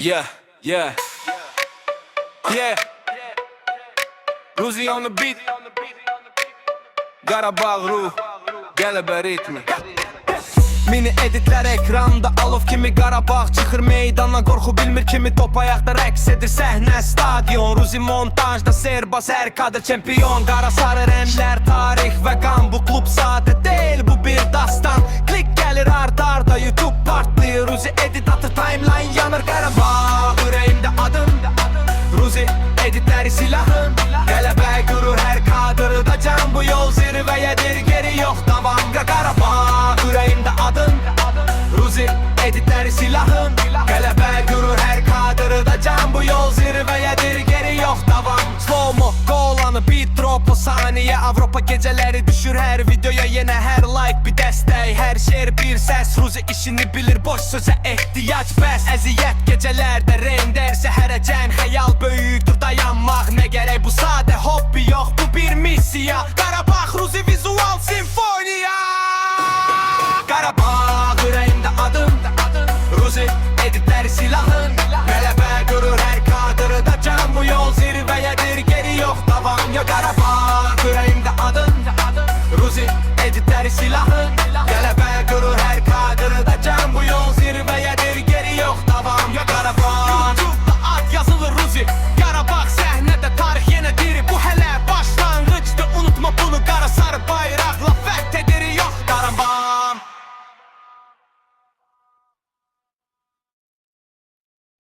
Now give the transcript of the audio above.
Yeah, yeah, yeah. Ruzi on the beat. Qarabağ ruh, qələbə ritmi. Mini editlər ekranda, alov kimi Qarabağ çıxır meydana, qorxu bilmir kimi top ayaqda rəqs edir səhnə stadion. Ruzi montajda serbaz hər kadr çempion. Qara sarı rənglər, tarix və qan, bu klub sadə deyil, bu bir dastan. Klik gəlir ard-arda, YouTube partlayır, Ruzi edit atır, timeline yanır. Qarabağ ürəyimdə adım, Ruzi editləri silahım, qələbə qürur hər kadrda can. Bu yol zirvəyədir, geri yox davam. Qarabağ ürəyimdə adım, Ruzi editləri silahım, qələbə qürur hər kadrda can. Bu yol zirvəyədir, geri yox davam. Slow-mo qolanı bir drop o saniyə, Avropa gecələri düşür hər videoya yenə. Hər like bir dəstək, hər şer bir səs. Ruzi işini bilir, boş sözə ehtiyac bəs. Əziyyət gecələrdə render, səhərə cəm xəyal böyükdür dayanmaq. Nə gərək bu sadə hobbi yox, bu bir missiya. Qarabağ